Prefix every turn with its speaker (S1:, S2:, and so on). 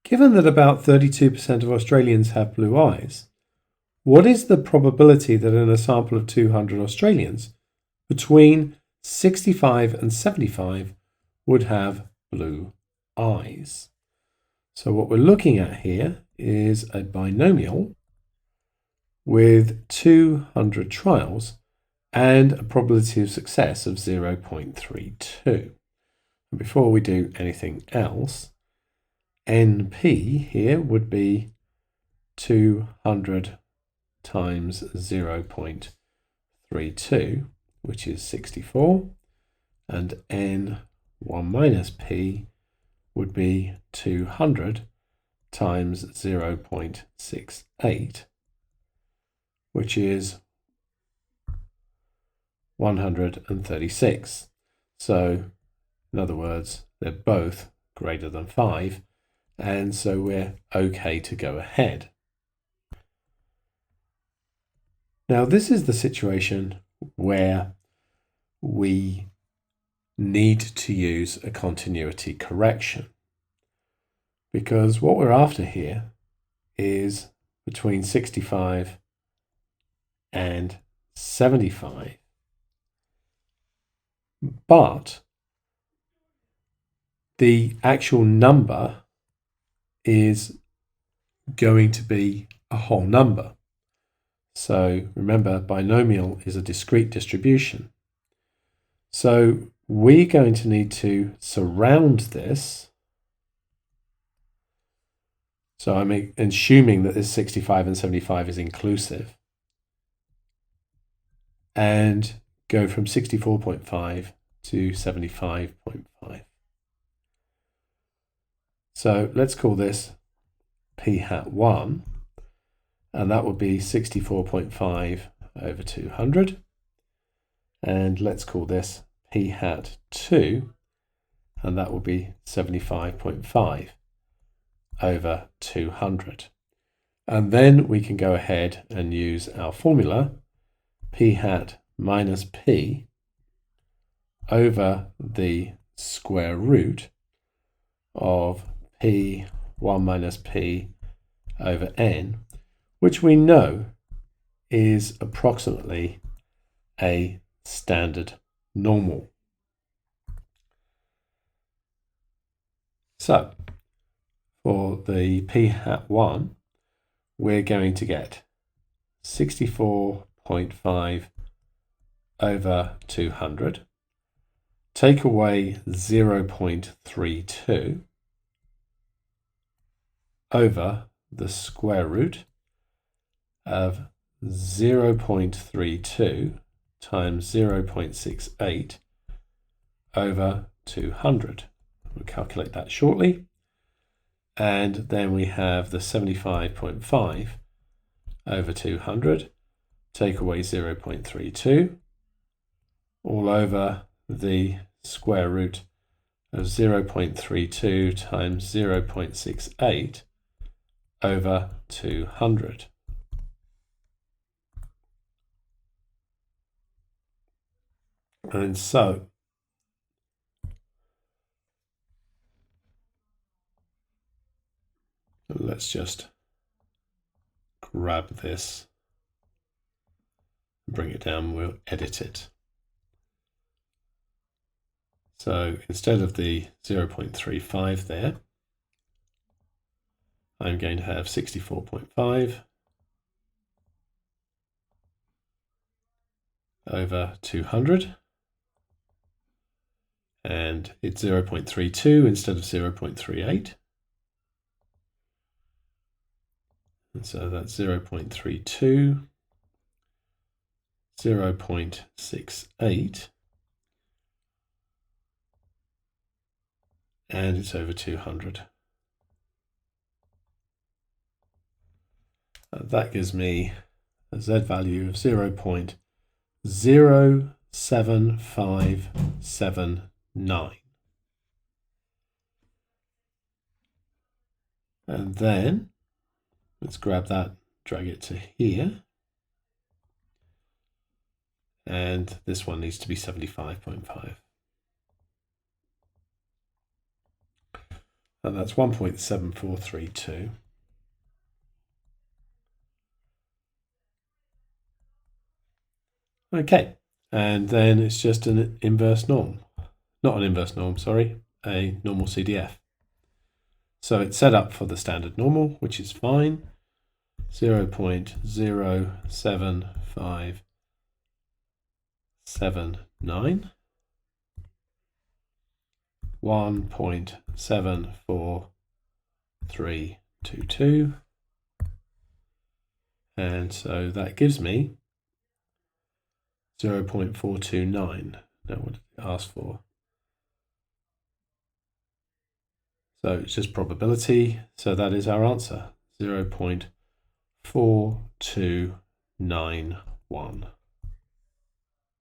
S1: Given that about 32% of Australians have blue eyes, what is the probability that in a sample of 200 Australians, between 65 and 75 would have blue eyes? So what we're looking at here is a binomial with 200 trials and a probability of success of 0.32. And before we do anything else, NP here would be 200 times 0.32, which is 64, and N1 minus P would be 200 times 0.68, which is 136. So, in other words, they're both greater than 5, and so we're okay to go ahead. Now, this is the situation where we need to use a continuity correction, because what we're after here is between 65 and 75, but the actual number is going to be a whole number. So remember, binomial is a discrete distribution. So we're going to need to surround this. So I'm assuming that this 65 and 75 is inclusive, and go from 64.5 to 75.5. So let's call this P hat 1, and that would be 64.5 over 200. And let's call this P hat 2, and that will be 75.5 over 200. And then we can go ahead and use our formula, P hat minus P over the square root of P1 minus P over N, which we know is approximately a standard normal. So for the P hat 1, we're going to get 64.5 over 200, take away 0.32 over the square root of 0.32 times 0.68 over 200. We'll calculate that shortly. And then we have the 75.5 over 200, take away 0.32, all over the square root of 0.32 times 0.68 over 200. And so let's just grab this, bring it down, we'll edit it. So instead of the 0.35 there, I'm going to have 64.5 over 200. And it's 0.32 instead of 0.38. And so that's 0.32, 0.68, and it's over 200. That gives me a Z value of 0.07579. And then let's grab that, drag it to here. And this one needs to be 75.5. and that's 1.7432. Okay, and then it's just an inverse norm. Not an inverse norm, sorry, a normal CDF. So it's set up for the standard normal, which is fine. 0.07579, 1.74322, and so that gives me 0.429. Now what did it ask for? So it's just probability, so that is our answer, 0.4291.